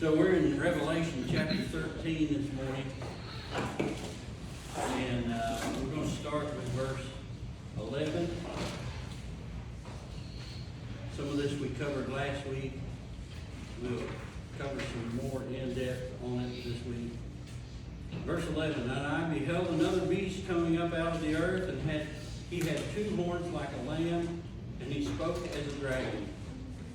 So we're in Revelation chapter 13 this morning, and we're going to start with verse 11. Some of this we covered last week. We'll cover some more in-depth on it this week. Verse 11, and I beheld another beast coming up out of the earth, and he had two horns like a lamb, and he spoke as a dragon.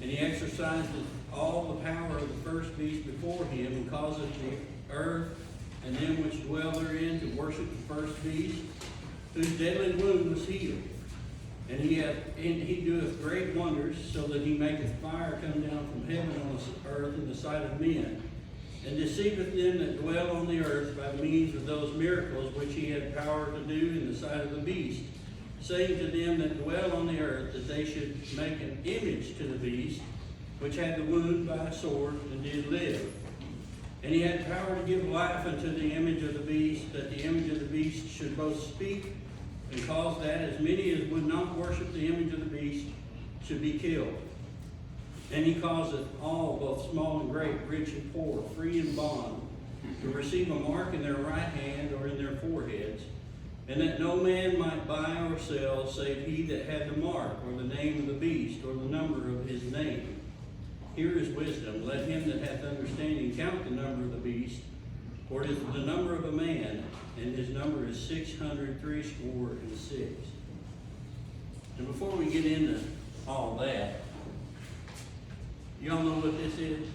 And he exercised all the power of the first beast before him, and causeth the earth and them which dwell therein to worship the first beast, whose deadly wound was healed. And he doeth great wonders, so that he maketh fire come down from heaven on the earth in the sight of men, and deceiveth them that dwell on the earth by means of those miracles which he had power to do in the sight of the beast, saying to them that dwell on the earth that they should make an image to the beast, which had the wound by a sword, and did live. And he had power to give life unto the image of the beast, that the image of the beast should both speak, and cause that as many as would not worship the image of the beast should be killed. And he causeth all, both small and great, rich and poor, free and bond, to receive a mark in their right hand or in their foreheads, and that no man might buy or sell, save he that had the mark, or the name of the beast, or the number of his name. Here is wisdom. Let him that hath understanding count the number of the beast, for it is the number of a man, and his number is 666. And before we get into all that, y'all know what this is?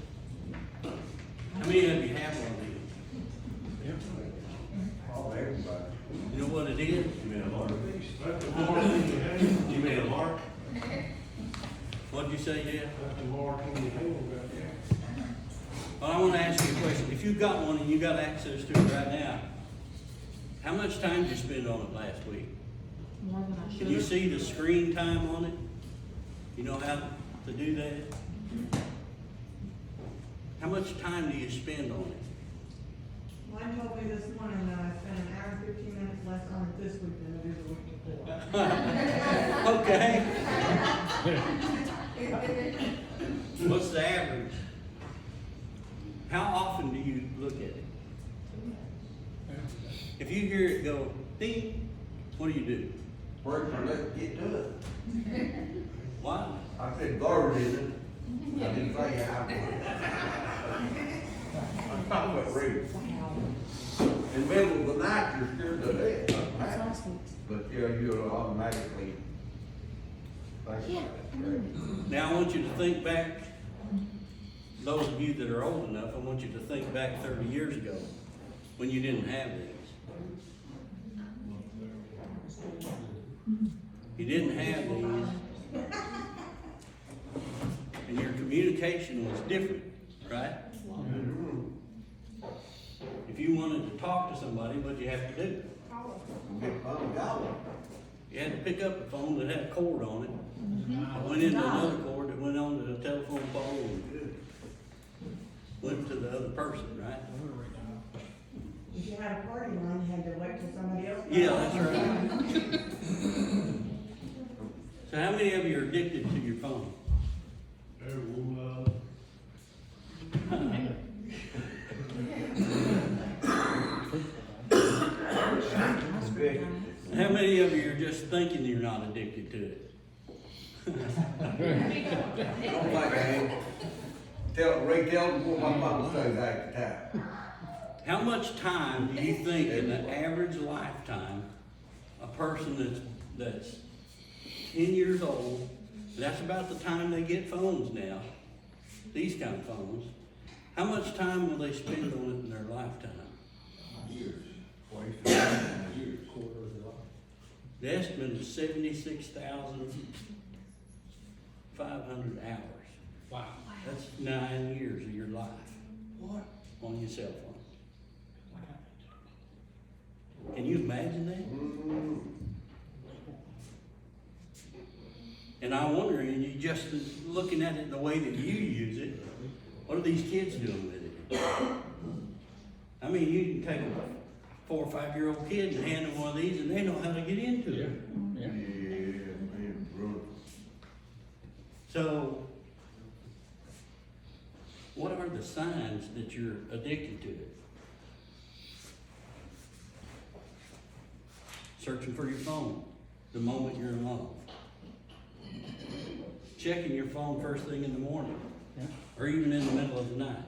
How many of you have one of these? Oh, everybody. You know what it is? You mean a mark? You mean a mark? What'd you say, Jeff? That's the mark on your hand right there. Well, I want to ask you a question. If you've got one and you got access to it right now, how much time did you spend on it last week? More than I should. Can you see the screen time on it? You know how to do that? How much time do you spend on it? Mine told me this morning that I spent an hour and 15 minutes less on it this week than I did the week before. Okay. What's the average? How often do you look at it? If you hear it go ding, what do? Break my leg, get to it. Why? I said guard in it. I didn't say I would. I'm talking about real. In the middle of the night, you're scared to death. But yeah, you'll automatically think about it. Right? Now I want you to think back, those of you that are old enough, I want you to think back 30 years ago when you didn't have these. You didn't have these, and your communication was different, right? If you wanted to talk to somebody, what'd you have to do? Get phone going. You had to pick up a phone that had a cord on it. I went into another cord that went onto the telephone pole and went to the other person, right? If you had a party line, you had to wait till somebody else. Yeah, that's right. So how many of you are addicted to your phone? How many of you are just thinking you're not addicted to it? I don't think I am. Ray, tell them what my mama says at the time. How much time do you think in the average lifetime a person that's 10 years old, that's about the time they get phones now, these kind of phones, how much time will they spend on it in their lifetime? Years. Years. The estimate is 76,500 hours. Wow. That's 9 years of your life What? on your cell phone. Can you imagine that? Mm-hmm. And I'm wondering, you just looking at it the way that you use it, what are these kids doing with it? I mean, you can take a 4 or 5 year old kid and hand them one of these and they know how to get into it. Yeah, man, bro. So What are the signs that you're addicted to it? Searching for your phone the moment you're alone. Checking your phone first thing in the morning, or even in the middle of the night.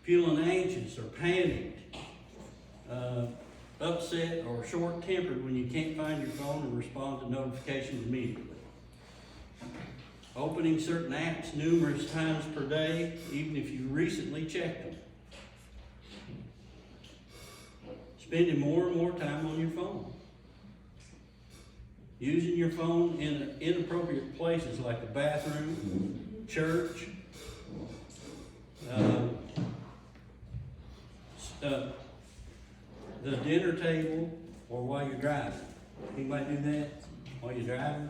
Feeling anxious or panicked, upset or short-tempered when you can't find your phone and respond to notifications immediately. Opening certain apps numerous times per day, even if you recently checked them. Spending more and more time on your phone. Using your phone in inappropriate places like the bathroom, church, the dinner table, or while you're driving. Anybody do that while you're driving?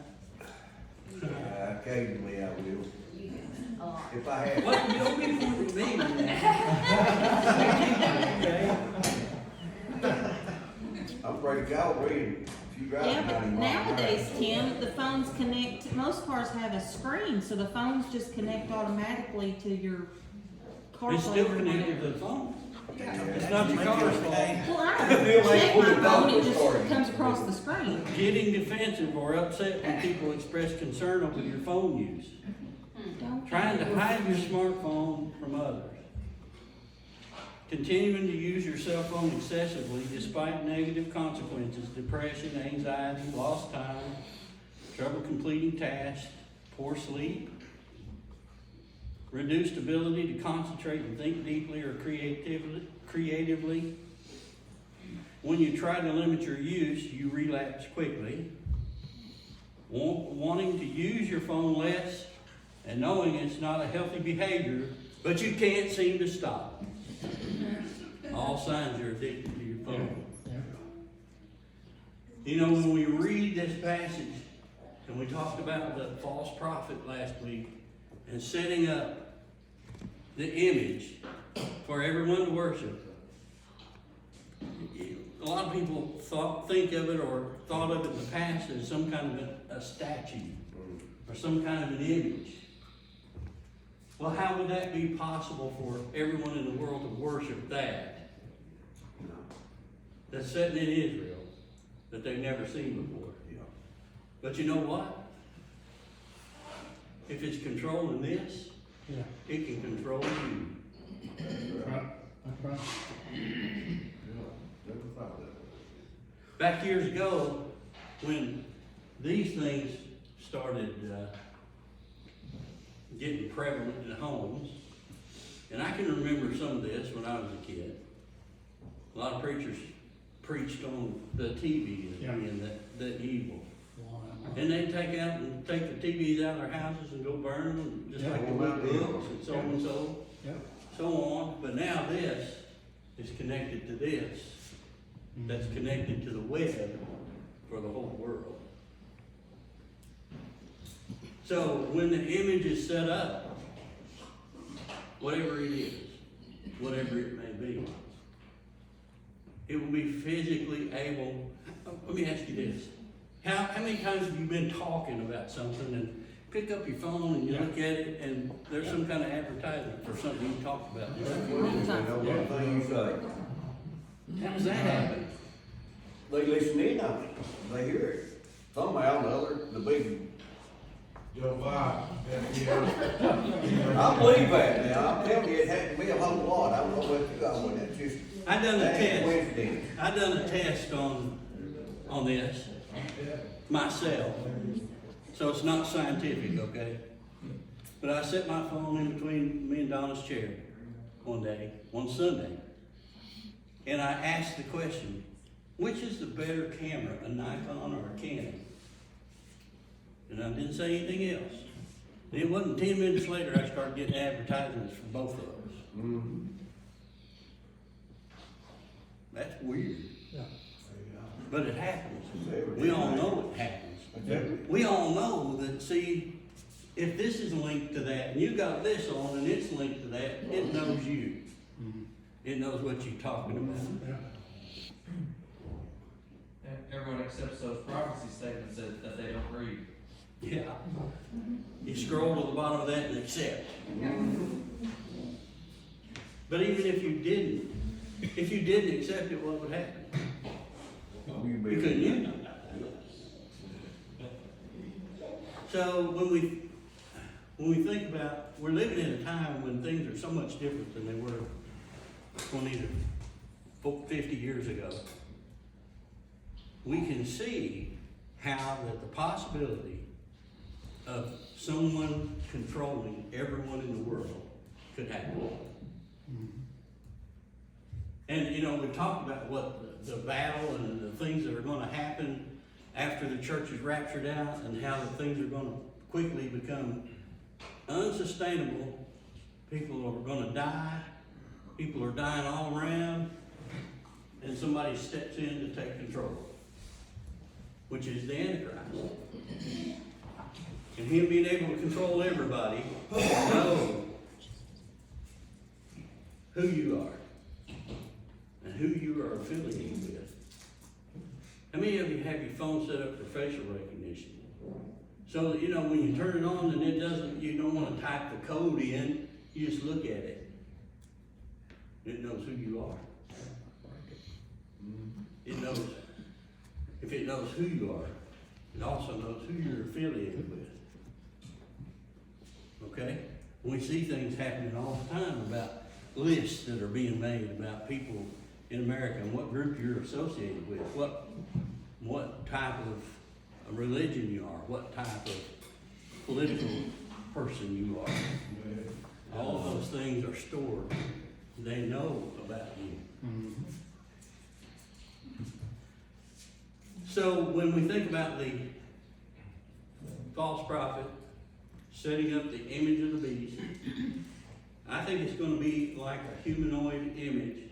Occasionally I will. If I have. Well, you don't be pointing at me, man. Okay? I'm afraid y'all read. If you drive Yeah, 90 but miles an hour. nowadays, Tim, the phones connect, most cars have a screen, so the phones just connect automatically to your CarPlay. It's still or connected whatever. to the phone. Yeah. It's not your car's fault. Well, I They'll make check put my a phone, dog it just story. comes across the screen. Getting defensive or upset when people express concern over your phone use. Don't. Trying to hide your smartphone from others. Continuing to use your cell phone excessively despite negative consequences, depression, anxiety, lost time, trouble completing tasks, poor sleep, reduced ability to concentrate and think deeply or creatively. When you try to limit your use, you relapse quickly. Wanting to use your phone less and knowing it's not a healthy behavior, but you can't seem to stop. All signs you're addicted to your phone. You know, when we read this passage, and we talked about the false prophet last week, and setting up the image for everyone to worship, a lot of people think of it or thought of it in the past as some kind of a statue or some kind of an image. Well, how would that be possible for everyone in the world to worship that? That's sitting in Israel that they've never seen before. Yeah. But you know what? If it's controlling this, Yeah. it can control you. Right. That's right. Never thought of that. Back years ago, when these things started getting prevalent in homes, and I can remember some of this when I was a kid. A lot of preachers preached on the TV as Yeah. being that evil. And they'd take the TVs out of their houses and go burn them, just Yeah. like they would books and so and so, Yeah. so on. But now this is connected to this, that's connected to the web for the whole world. So when the image is set up, whatever it is, whatever it may be, it will be physically able. Let me ask you this. How many times have you been talking about something and pick up your phone and you Yeah. look at it and there's some kind of advertisement for something you talked about? They know one thing you say. How does that happen? They listen in on it. They hear it. Somehow or another, the big. Joe Biden, yeah. I believe that now. I'm telling you, it happened to me a whole lot. I don't know what you got with it. Just. I done a that ain't test. coincidence. I done a test on this myself, so it's not scientific, okay? But I set my phone in between me and Donna's chair one day, one Sunday, and I asked the question, which is the better camera, a Nikon or a Canon? And I didn't say anything else. And it wasn't 10 minutes later I started getting advertisements for both of us. Mm-hmm. That's weird, Yeah. but it happens. It's everything. We all know it happens. It's everything. We all know that, see, if this is linked to that, and you got this on and it's linked to that, it knows you. It knows what you're talking about. Yeah. Everyone accepts those prophecy statements that they don't read. Yeah. You scroll to the bottom of that and accept. But even if you didn't accept it, what would happen? You couldn't use it. So when we think about, we're living in a time when things are so much different than they were 20 to 50 years ago. We can see how that the possibility of someone controlling everyone in the world could happen. And you know, we talked about what the battle and the things that are going to happen after the church is raptured out, and how the things are going to quickly become unsustainable. People are going to die. People are dying all around, and somebody steps in to take control, which is the Antichrist. And him being able to control everybody, know who you are and who you are affiliated with. How many of you have your phone set up for facial recognition? So that, you know, when you turn it on and it doesn't, you don't want to type the code in, you just look at it. It knows who you are. It knows, if it knows who you are, it also knows who you're affiliated with. Okay? We see things happening all the time about lists that are being made about people in America and what group you're associated with, what type of religion you are, what type of political person you are. All of those things are stored. They know about you. So when we think about the false prophet setting up the image of the beast, I think it's going to be like a humanoid image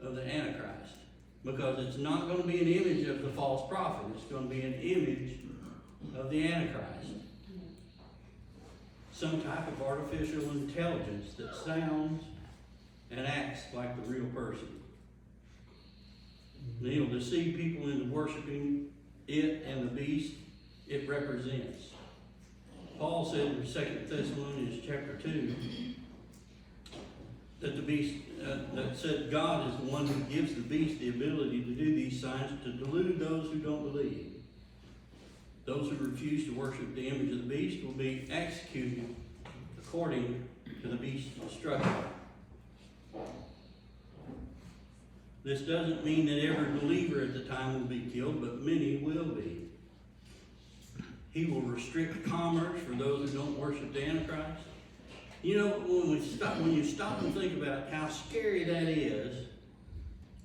of the Antichrist, because it's not going to be an image of the false prophet. It's going to be an image of the Antichrist. Some type of artificial intelligence that sounds and acts like the real person. And he'll deceive people into worshiping it and the beast it represents. Paul said in 2 Thessalonians chapter 2 that the beast, that said God is the one who gives the beast the ability to do these signs to delude those who don't believe. Those who refuse to worship the image of the beast will be executed according to the beast's instruction. This doesn't mean that every believer at the time will be killed, but many will be. He will restrict commerce for those who don't worship the Antichrist. You know, when you stop and think about how scary that is,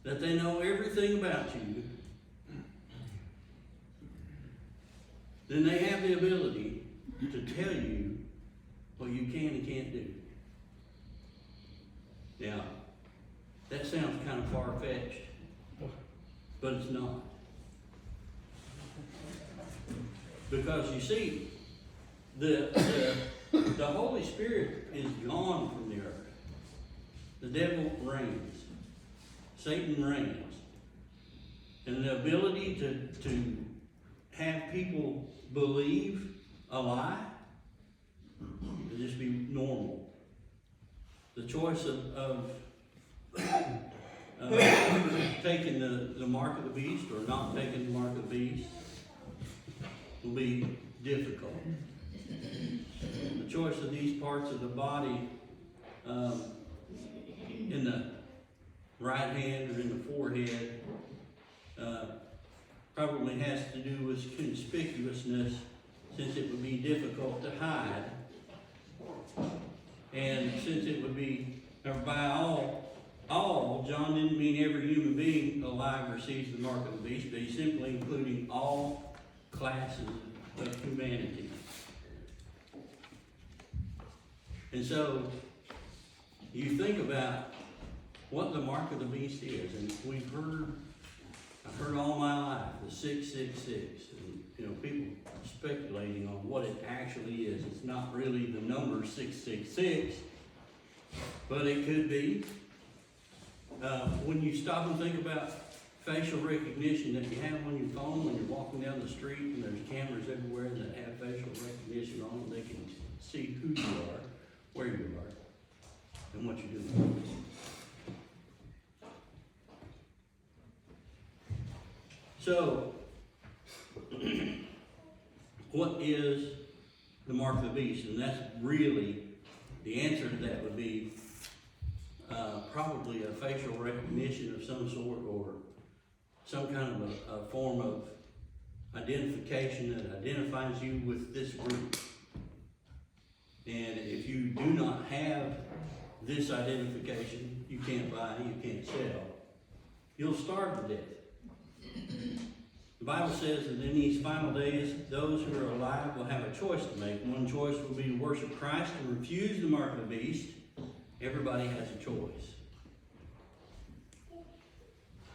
that they know everything about you, then they have the ability to tell you what you can and can't do. Now, that sounds kind of far-fetched, but it's not. Because you see, the Holy Spirit is gone from the earth. The devil reigns. Satan reigns. And the ability to have people believe a lie will just be normal. The choice of taking the mark of the beast or not taking the mark of the beast will be difficult. The choice of these parts of the body in the right hand or in the forehead probably has to do with conspicuousness, since it would be difficult to hide. And since it would be, by all, John didn't mean every human being alive receives the mark of the beast, but he's simply including all classes of humanity. And so, you think about what the mark of the beast is, and I've heard all my life, the 666, and you know, people speculating on what it actually is. It's not really the number 666, but it could be. When you stop and think about facial recognition that you have on your phone when you're walking down the street and there's cameras everywhere that have facial recognition on them. They can see who you are, where you are, and what you're doing. So, what is the mark of the beast? And that's really, the answer to that would be probably a facial recognition of some sort, or some kind of a form of identification that identifies you with this group. And if you do not have this identification, you can't buy, you can't sell, you'll starve to death. The Bible says that in these final days, those who are alive will have a choice to make. One choice will be to worship Christ and refuse the mark of the beast. Everybody has a choice.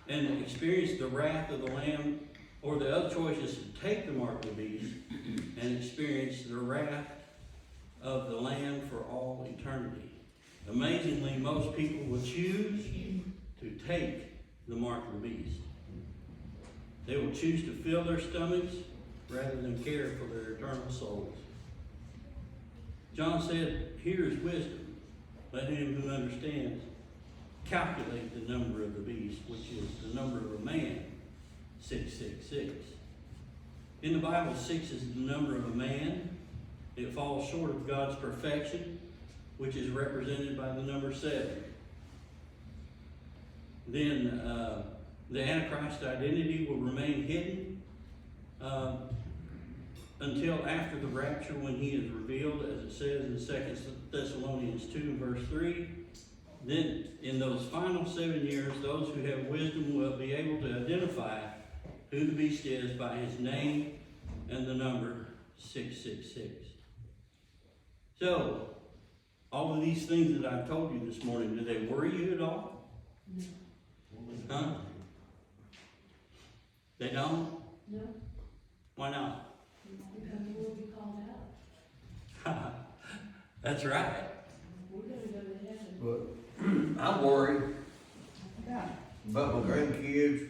And experience the wrath of the Lamb, or the other choice is to take the mark of the beast and experience the wrath of the Lamb for all eternity. Amazingly, most people will choose to take the mark of the beast. They will choose to fill their stomachs rather than care for their eternal souls. John said, "Here is wisdom. Let him who understands calculate the number of the beast, which is the number of a man, 666. In the Bible, 6 is the number of a man. It falls short of God's perfection, which is represented by the number 7. Then the Antichrist identity will remain hidden until after the rapture, when he is revealed, as it says in 2 Thessalonians 2, verse 3. Then in those final 7 years, those who have wisdom will be able to identify who the beast is by his name and the number 666. So, all of these things that I've told you this morning, do they worry you at all? No. Huh? They don't? No, Why not? because we'll be called out. That's right. We're gonna go to heaven. But I'm worried about my grandkids,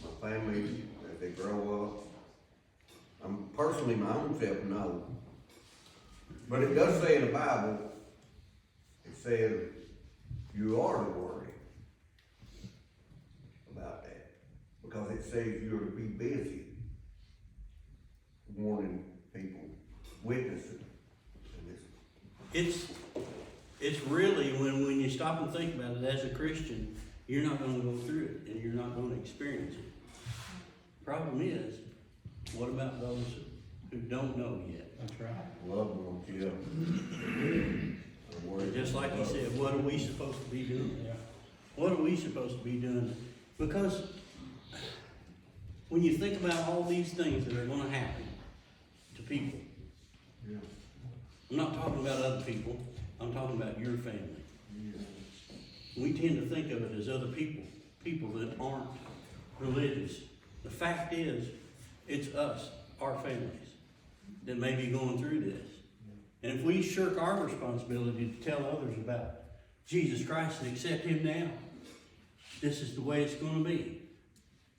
my family, as they grow up. I'm personally, my own self, no. But it does say in the Bible, it says you are to worry about that. Because it says you're to be busy warning people, witnessing. And It's really, when you stop and think about it, as a Christian, you're not going to go through it and you're not going to experience it. Problem is, what about those who don't know yet? That's right. loved ones, yeah. I'm worried. Just like he said, what are we supposed to be doing? Yeah. What are we supposed to be doing? Because when you think about all these things that are going to happen to people, Yeah. I'm not talking about other people, I'm talking about your family. We tend to think of it as other people, people that aren't religious. The fact is, it's us, our families, that may be going through this. And if we shirk our responsibility to tell others about Jesus Christ and accept Him now, this is the way it's going to be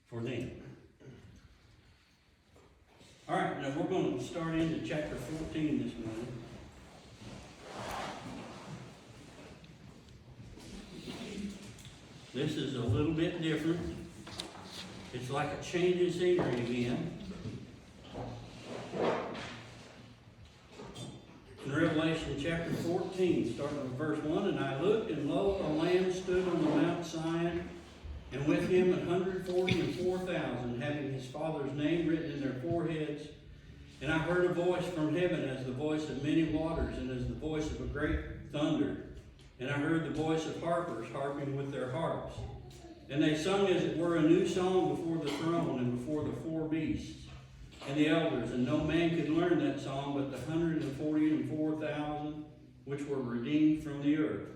for them. All right, now we're going to start into chapter 14 this morning. This is a little bit different. It's like a change in scenery again. In Revelation chapter 14, starting with verse 1, "And I looked, and lo, a Lamb stood on the Mount Zion, and with him 144,000, having his Father's name written in their foreheads. And I heard a voice from heaven as the voice of many waters, and as the voice of a great thunder. And I heard the voice of harpers harping with their harps. And they sung as it were a new song before the throne and before the 4 beasts and the elders. And no man could learn that song but the 144,000 which were redeemed from the earth.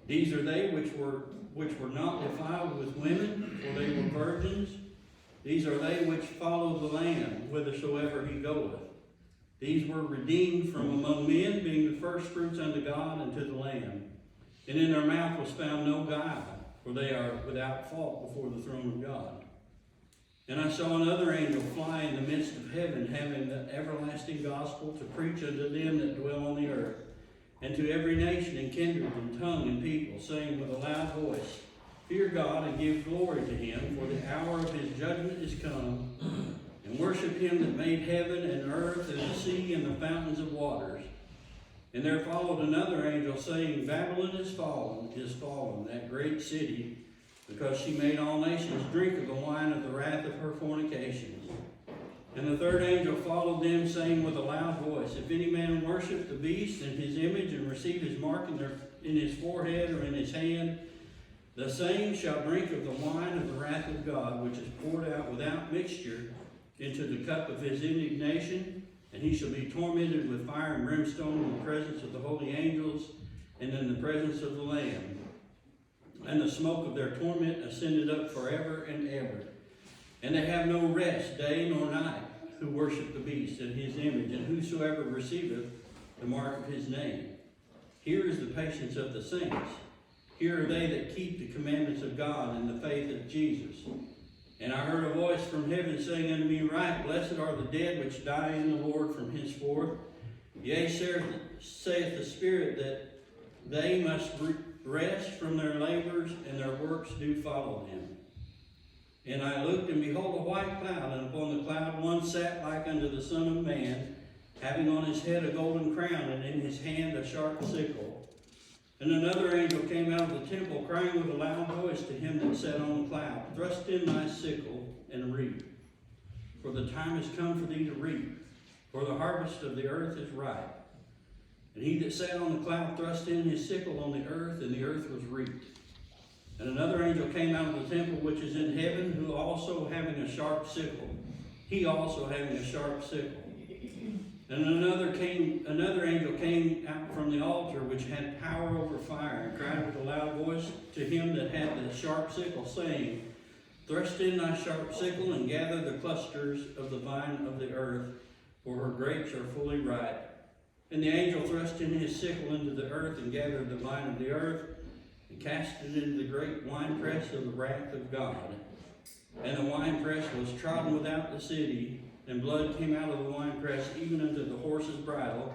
These are they which were not defiled with women, for they were virgins. These are they which follow the Lamb whithersoever he goeth. These were redeemed from among men, being the firstfruits unto God and to the Lamb. And in their mouth was found no guile, for they are without fault before the throne of God. And I saw another angel fly in the midst of heaven, having the everlasting gospel to preach unto them that dwell on the earth, and to every nation and kindred and tongue and people, saying with a loud voice, Fear God and give glory to him, for the hour of his judgment is come, and worship him that made heaven and earth and the sea and the fountains of waters. And there followed another angel, saying, Babylon is fallen, that great city, because she made all nations drink of the wine of the wrath of her fornications. And the third angel followed them, saying with a loud voice, If any man worship the beast and his image, and receive his mark in his forehead or in his hand, the same shall drink of the wine of the wrath of God, which is poured out without mixture into the cup of his indignation, and he shall be tormented with fire and brimstone in the presence of the holy angels and in the presence of the Lamb. And the smoke of their torment ascended up forever and ever. And they have no rest day nor night, who worship the beast and his image, and whosoever receiveth the mark of his name. Here is the patience of the saints. Here are they that keep the commandments of God and the faith of Jesus. And I heard a voice from heaven saying unto me, Right, blessed are the dead which die in the Lord from henceforth. Yea, saith the Spirit, that they must rest from their labors, and their works do follow them. And I looked, and behold, a white cloud, and upon the cloud one sat like unto the Son of Man, having on his head a golden crown, and in his hand a sharp sickle. And another angel came out of the temple, crying with a loud voice to him that sat on the cloud, Thrust in thy sickle, and reap. For the time is come for thee to reap, for the harvest of the earth is ripe. And he that sat on the cloud thrust in his sickle on the earth, and the earth was reaped. And another angel came out of the temple which is in heaven, who also having a sharp sickle, he also having a sharp sickle. And another angel came out from the altar, which had power over fire, and cried with a loud voice to him that had the sharp sickle, saying, Thrust in thy sharp sickle, and gather the clusters of the vine of the earth, for her grapes are fully ripe. And the angel thrust in his sickle into the earth, and gathered the vine of the earth, and cast it into the great winepress of the wrath of God. And the winepress was trodden without the city, and blood came out of the winepress even unto the horse's bridle,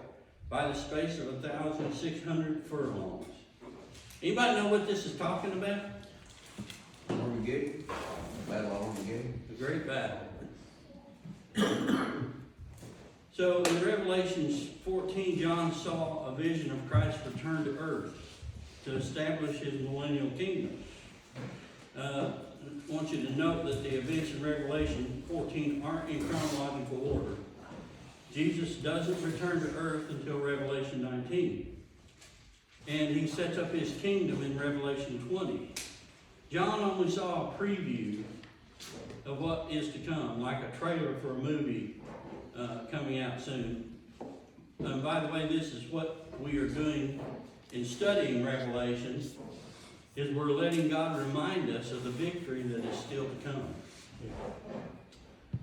by the space of 1,600 furlongs. Anybody know what this is talking about? Armageddon? Battle of Armageddon? The great battle. So in Revelation 14, John saw a vision of Christ's return to earth to establish his millennial kingdom. I want you to note that the events in Revelation 14 aren't in chronological order. Jesus doesn't return to earth until Revelation 19. And he sets up his kingdom in Revelation 20. John only saw a preview of what is to come, like a trailer for a movie coming out soon. And by the way, this is what we are doing in studying Revelation, is we're letting God remind us of the victory that is still to come.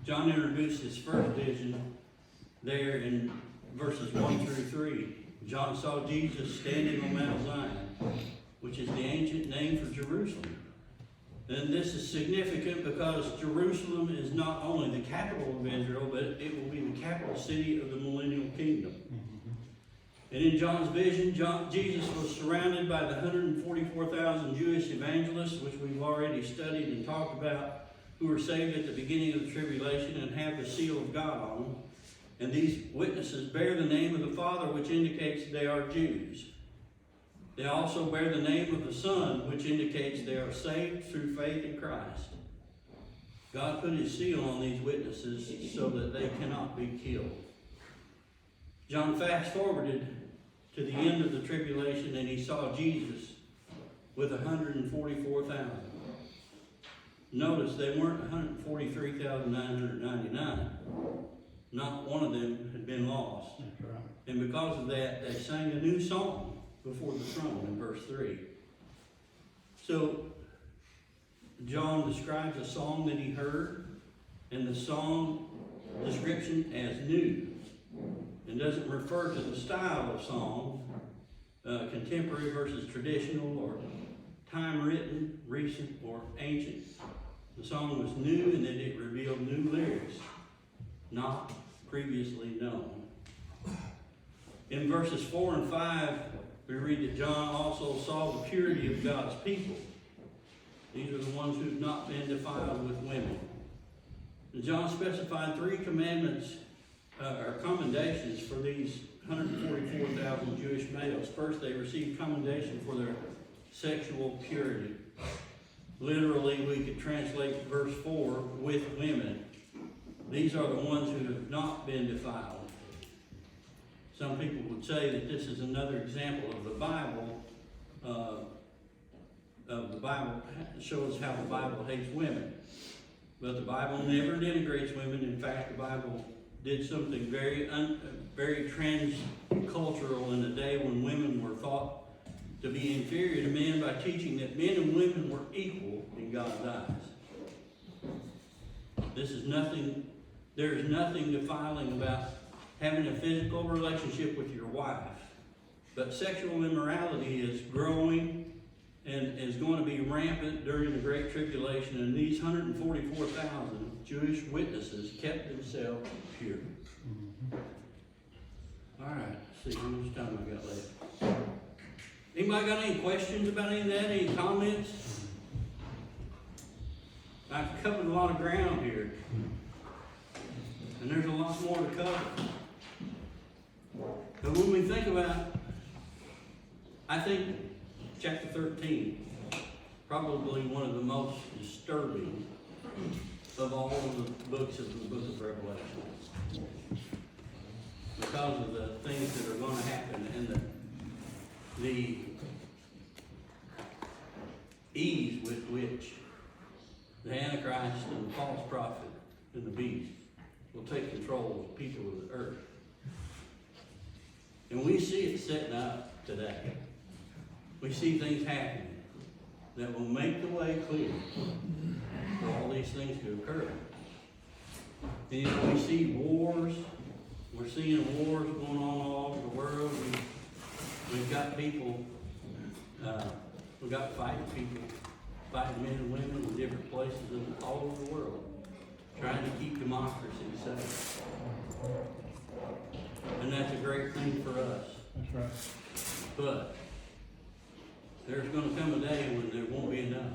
John introduced his first vision there in verses 1 through 3. John saw Jesus standing on Mount Zion, which is the ancient name for Jerusalem. And this is significant because Jerusalem is not only the capital of Israel, but it will be the capital city of the millennial kingdom. And in John's vision, Jesus was surrounded by the 144,000 Jewish evangelists, which we've already studied and talked about, who were saved at the beginning of the tribulation and have the seal of God on them. And these witnesses bear the name of the Father, which indicates they are Jews. They also bear the name of the Son, which indicates they are saved through faith in Christ. God put his seal on these witnesses so that they cannot be killed. John fast forwarded to the end of the tribulation, and he saw Jesus with 144,000. Notice they weren't 143,999. Not one of them had been lost. That's right. And because of that, they sang a new song before the throne in verse 3. So, John describes a song that he heard, and the song description as new, and doesn't refer to the style of song, contemporary versus traditional, or time written, recent, or ancient. The song was new in that it revealed new lyrics, not previously known. In verses 4 and 5, we read that John also saw the purity of God's people. These are the ones who've not been defiled with women. And John specified 3 commandments or commendations for these 144,000 Jewish males. First, they received commendation for their sexual purity. Literally, we could translate verse 4 with women. These are the ones who have not been defiled. Some people would say that this is another example of the Bible, shows how the Bible hates women. But the Bible never denigrates women. In fact, the Bible did something very transcultural in a day when women were thought to be inferior to men by teaching that men and women were equal in God's eyes. There is nothing defiling about having a physical relationship with your wife. But sexual immorality is growing and is going to be rampant during the Great Tribulation, and these 144,000 Jewish witnesses kept themselves pure. All right, let's see how much time I got left. Anybody got any questions about any of that? Any comments? I've covered a lot of ground here, and there's a lot more to cover. But when we think about, I think chapter 13, probably one of the most disturbing of all of the books of the book of Revelation. Because of the things that are going to happen and the ease with which the Antichrist and the false prophet and the beast will take control of the people of the earth. And we see it setting up today. We see things happening that will make the way clear for all these things to occur. And we see wars. We're seeing wars going on all over the world. We've got people, we've got fighting men and women in different places all over the world, trying to keep democracy safe. And that's a great thing for us. That's right. But there's going to come a day when there won't be enough.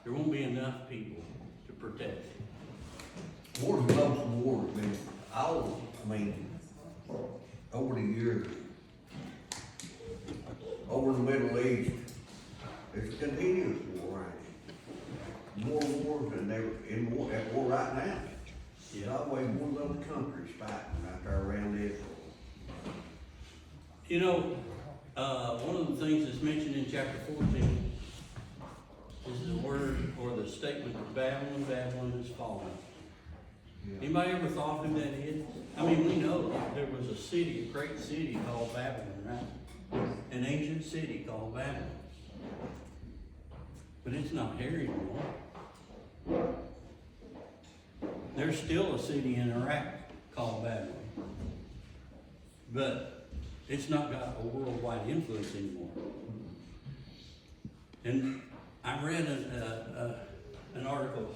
There won't be enough people to protect. Wars and most wars, man. Over the years, over the Middle East, it's a continuous war, ain't it? More wars than they were at war right now. There's always one of those countries fighting out there around Israel. You know, one of the things that's mentioned in chapter 14 is the word or the statement of Babylon, Babylon is fallen. Yeah. Anybody ever thought who that is? I mean, we know that there was a city, a great city called Babylon, right? An ancient city called Babylon. But it's not here anymore. There's still a city in Iraq called Babylon. But it's not got a worldwide influence anymore. And I read an article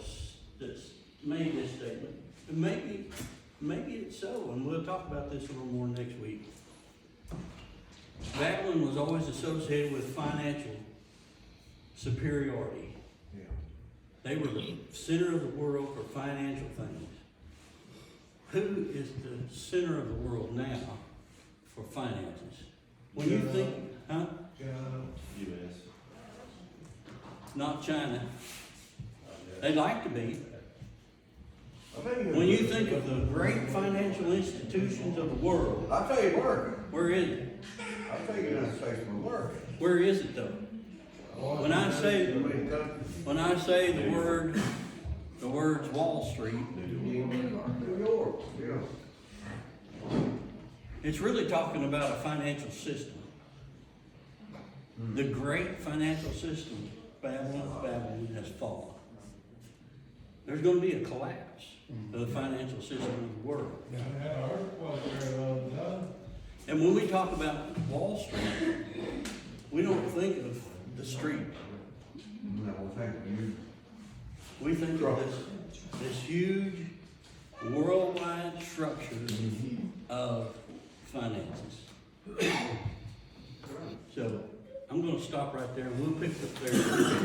that's made this statement. And maybe it's so, and we'll talk about this a little more next week. Babylon was always associated with financial superiority. Yeah. They were the center of the world for financial things. Who is the center of the world now for finances? When you think, huh? U.S. Not China. They'd like to be. I'll tell you When you think of the great financial institutions of the world, I'll tell you where. where is it? I'll tell you United States of America. Where is it though? When I say the words Wall Street, New York, yeah. it's really talking about a financial system. The great financial system, Babylon has fallen. There's going to be a collapse of the financial system of the world. And when we talk about Wall Street, we don't think of the street. No, thank you. We think of this huge worldwide structure of finances. So, I'm gonna stop right there, and we'll pick up there.